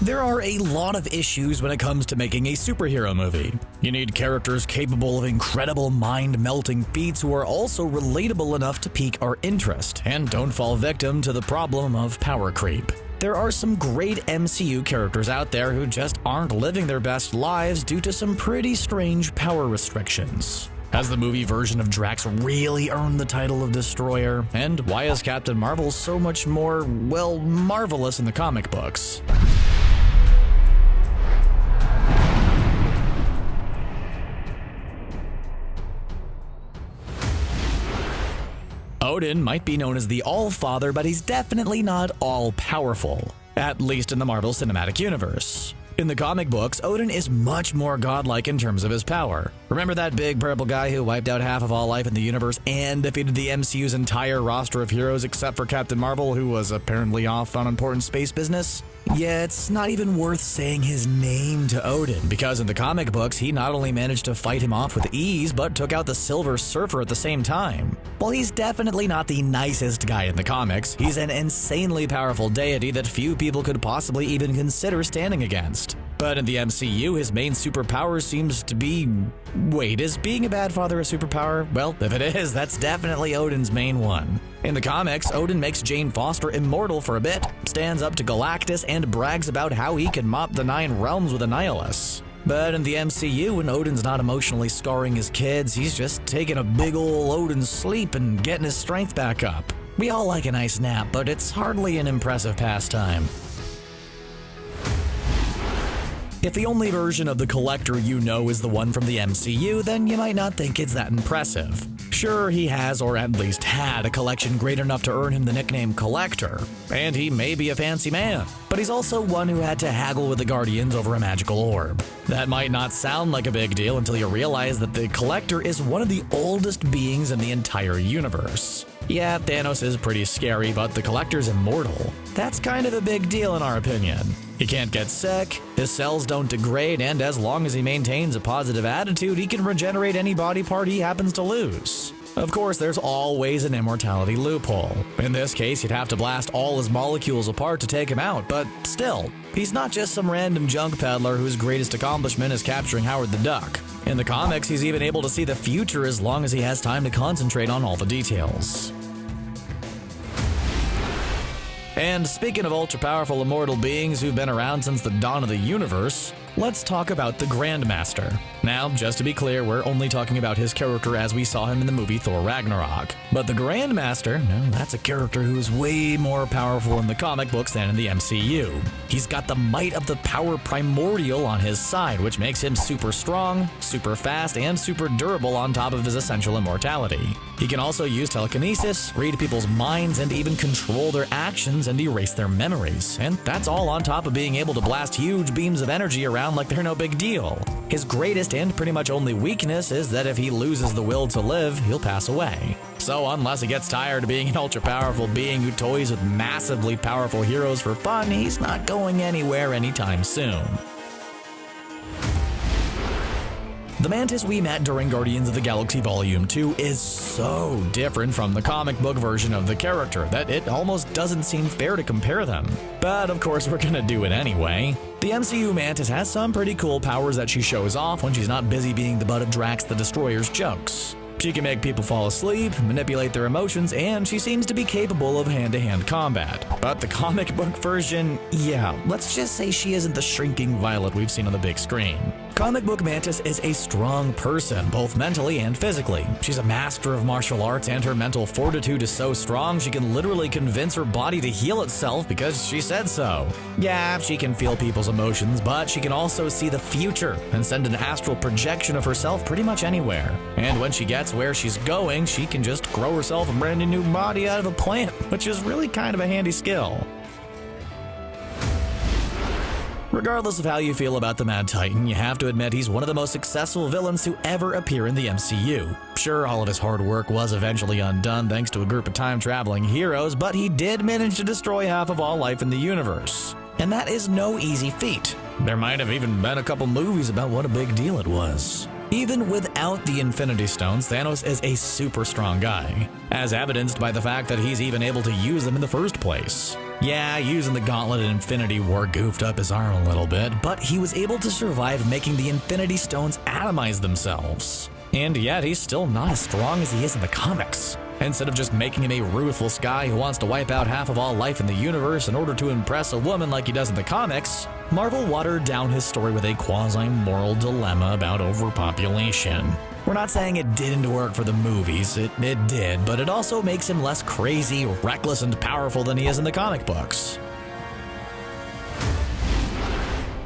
There are a lot of issues when it comes to making a superhero movie. You need characters capable of incredible mind-melting feats who are also relatable enough to pique our interest, and don't fall victim to the problem of power creep. There are some great MCU characters out there who just aren't living their best lives due to some pretty strange power restrictions. Has the movie version of Drax really earned the title of Destroyer? And why is Captain Marvel so much more, well, marvelous in the comic books? Odin might be known as the All-Father, but he's definitely not all-powerful, at least in the Marvel Cinematic Universe. In the comic books, Odin is much more godlike in terms of his power. Remember that big purple guy who wiped out half of all life in the universe and defeated the MCU's entire roster of heroes except for Captain Marvel, who was apparently off on important space business? Yeah, it's not even worth saying his name to Odin, because in the comic books, he not only managed to fight him off with ease, but took out the Silver Surfer at the same time. While he's definitely not the nicest guy in the comics, he's an insanely powerful deity that few people could possibly even consider standing against. But in the MCU, his main superpower seems to be... Wait, is being a bad father a superpower? Well, if it is, that's definitely Odin's main one. In the comics, Odin makes Jane Foster immortal for a bit, stands up to Galactus, and brags about how he can mop the 9 realms with a Nihilus. But in the MCU, when Odin's not emotionally scarring his kids, he's just taking a big ol' Odin sleep and getting his strength back up. We all like a nice nap, but it's hardly an impressive pastime. If the only version of the Collector you know is the one from the MCU, then you might not think it's that impressive. Sure, he has, or at least had, a collection great enough to earn him the nickname Collector, and he may be a fancy man, but he's also one who had to haggle with the Guardians over a magical orb. That might not sound like a big deal until you realize that the Collector is one of the oldest beings in the entire universe. Yeah, Thanos is pretty scary, but the Collector's immortal. That's kind of a big deal in our opinion. He can't get sick, his cells don't degrade, and as long as he maintains a positive attitude, he can regenerate any body part he happens to lose. Of course, there's always an immortality loophole. In this case, you'd have to blast all his molecules apart to take him out, but still, he's not just some random junk peddler whose greatest accomplishment is capturing Howard the Duck. In the comics, he's even able to see the future as long as he has time to concentrate on all the details. And speaking of ultra-powerful immortal beings who've been around since the dawn of the universe, let's talk about the Grandmaster. Now, just to be clear, we're only talking about his character as we saw him in the movie Thor Ragnarok. But the Grandmaster, no, that's a character who's way more powerful in the comic books than in the MCU. He's got the might of the power primordial on his side, which makes him super strong, super fast, and super durable on top of his essential immortality. He can also use telekinesis, read people's minds, and even control their actions and erase their memories. And that's all on top of being able to blast huge beams of energy around like they're no big deal. His greatest and pretty much only weakness is that if he loses the will to live, he'll pass away. So unless he gets tired of being an ultra-powerful being who toys with massively powerful heroes for fun, he's not going anywhere anytime soon. The Mantis we met during Guardians of the Galaxy Volume 2 is so different from the comic book version of the character that it almost doesn't seem fair to compare them. But of course we're gonna do it anyway. The MCU Mantis has some pretty cool powers that she shows off when she's not busy being the butt of Drax the Destroyer's jokes. She can make people fall asleep, manipulate their emotions, and she seems to be capable of hand-to-hand combat. But the comic book version, yeah, let's just say she isn't the shrinking Violet we've seen on the big screen. Comic book Mantis is a strong person, both mentally and physically. She's a master of martial arts, and her mental fortitude is so strong she can literally convince her body to heal itself because she said so. Yeah, she can feel people's emotions, but she can also see the future and send an astral projection of herself pretty much anywhere. And when she gets where she's going, she can just grow herself a brand new body out of a plant, which is really kind of a handy skill. Regardless of how you feel about the Mad Titan, you have to admit he's one of the most successful villains to ever appear in the MCU. Sure, all of his hard work was eventually undone thanks to a group of time-traveling heroes, but he did manage to destroy half of all life in the universe. And that is no easy feat. There might have even been a couple movies about what a big deal it was. Even without the Infinity Stones, Thanos is a super strong guy, as evidenced by the fact that he's even able to use them in the first place. Yeah, using the Gauntlet in Infinity War goofed up his arm a little bit, but he was able to survive making the Infinity Stones atomize themselves. And yet, he's still not as strong as he is in the comics. Instead of just making him a ruthless guy who wants to wipe out half of all life in the universe in order to impress a woman like he does in the comics, Marvel watered down his story with a quasi-moral dilemma about overpopulation. We're not saying it didn't work for the movies, it did, but it also makes him less crazy, reckless, and powerful than he is in the comic books.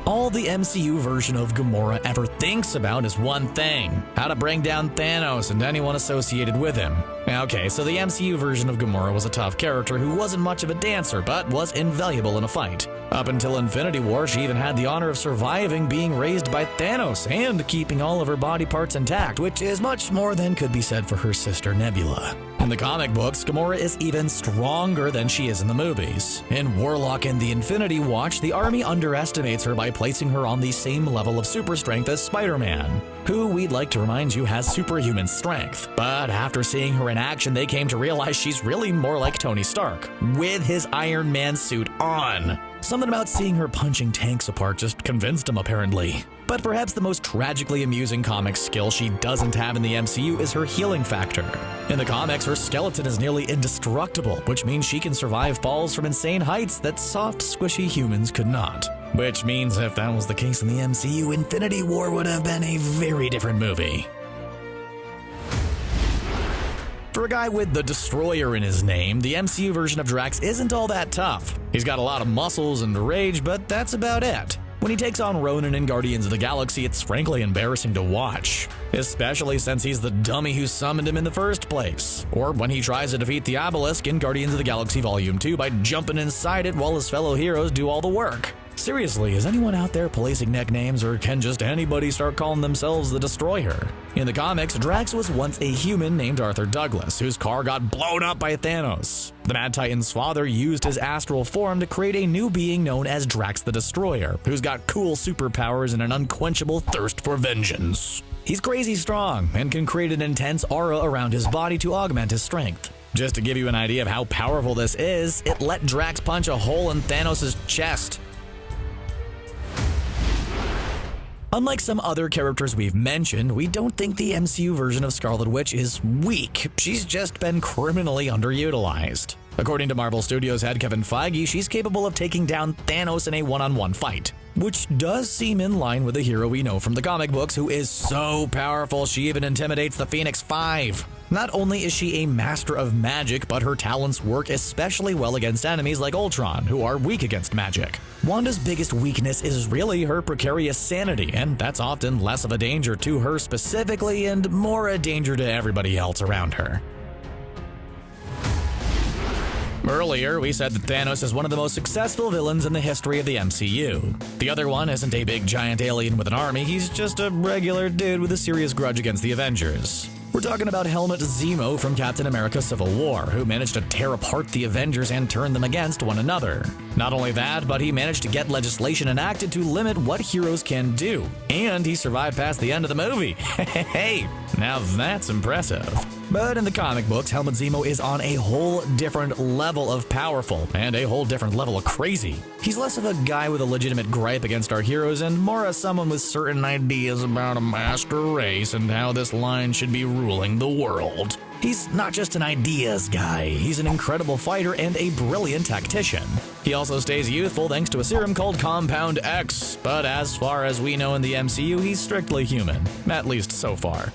All the MCU version of Gamora ever thinks about is one thing: how to bring down Thanos and anyone associated with him. Okay, so the MCU version of Gamora was a tough character who wasn't much of a dancer, but was invaluable in a fight. Up until Infinity War, she even had the honor of surviving being raised by Thanos and keeping all of her body parts intact, which is much more than could be said for her sister Nebula. In the comic books, Gamora is even stronger than she is in the movies. In Warlock and the Infinity Watch, the army underestimates her by placing her on the same level of super strength as Spider-Man, who we'd like to remind you has superhuman strength. But after seeing her in action, they came to realize she's really more like Tony Stark, with his Iron Man suit on. Something about seeing her punching tanks apart just convinced him, apparently. But perhaps the most tragically amusing comic skill she doesn't have in the MCU is her healing factor. In the comics, her skeleton is nearly indestructible, which means she can survive falls from insane heights that soft, squishy humans could not. Which means if that was the case in the MCU, Infinity War would have been a very different movie. For a guy with the Destroyer in his name, the MCU version of Drax isn't all that tough. He's got a lot of muscles and rage, but that's about it. When he takes on Ronan in Guardians of the Galaxy, it's frankly embarrassing to watch, especially since he's the dummy who summoned him in the first place. Or when he tries to defeat the Obelisk in Guardians of the Galaxy Volume 2 by jumping inside it while his fellow heroes do all the work. Seriously, is anyone out there policing nicknames, or can just anybody start calling themselves the Destroyer? In the comics, Drax was once a human named Arthur Douglas, whose car got blown up by Thanos. The Mad Titan's father used his astral form to create a new being known as Drax the Destroyer, who's got cool superpowers and an unquenchable thirst for vengeance. He's crazy strong, and can create an intense aura around his body to augment his strength. Just to give you an idea of how powerful this is, it let Drax punch a hole in Thanos' chest. Unlike some other characters we've mentioned, we don't think the MCU version of Scarlet Witch is weak. She's just been criminally underutilized. According to Marvel Studios head Kevin Feige, she's capable of taking down Thanos in a one-on-one fight, which does seem in line with the hero we know from the comic books, who is so powerful she even intimidates the Phoenix Five. Not only is she a master of magic, but her talents work especially well against enemies like Ultron, who are weak against magic. Wanda's biggest weakness is really her precarious sanity, and that's often less of a danger to her specifically and more a danger to everybody else around her. Earlier, we said that Thanos is one of the most successful villains in the history of the MCU. The other one isn't a big giant alien with an army, he's just a regular dude with a serious grudge against the Avengers. We're talking about Helmut Zemo from Captain America Civil War, who managed to tear apart the Avengers and turn them against one another. Not only that, but he managed to get legislation enacted to limit what heroes can do. And he survived past the end of the movie. Hey, now that's impressive. But in the comic books, Helmut Zemo is on a whole different level of powerful, and a whole different level of crazy. He's less of a guy with a legitimate gripe against our heroes, and more as someone with certain ideas about a master race and how this line should be ruling the world. He's not just an ideas guy, he's an incredible fighter and a brilliant tactician. He also stays youthful thanks to a serum called Compound X, but as far as we know in the MCU, he's strictly human, at least so far.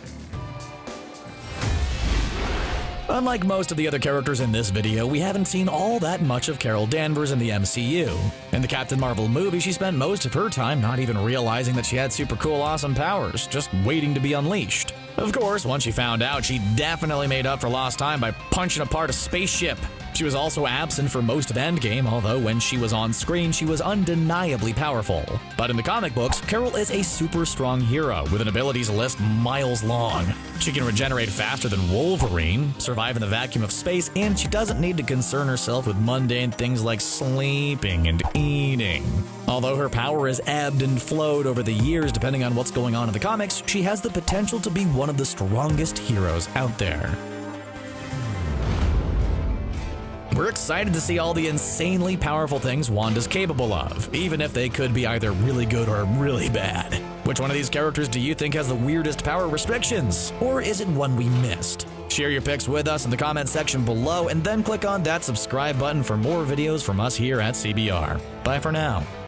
Unlike most of the other characters in this video, we haven't seen all that much of Carol Danvers in the MCU. In the Captain Marvel movie, she spent most of her time not even realizing that she had super cool, awesome powers, just waiting to be unleashed. Of course, once she found out, she definitely made up for lost time by punching apart a spaceship. She was also absent for most of Endgame, although when she was on screen, she was undeniably powerful. But in the comic books, Carol is a super strong hero with an abilities list miles long. She can regenerate faster than Wolverine, survive in the vacuum of space, and she doesn't need to concern herself with mundane things like sleeping and eating. Although her power has ebbed and flowed over the years depending on what's going on in the comics, she has the potential to be one of the strongest heroes out there. We're excited to see all the insanely powerful things Wanda's capable of, even if they could be either really good or really bad. Which one of these characters do you think has the weirdest power restrictions? Or is it one we missed? Share your picks with us in the comment section below, and then click on that subscribe button for more videos from us here at CBR. Bye for now.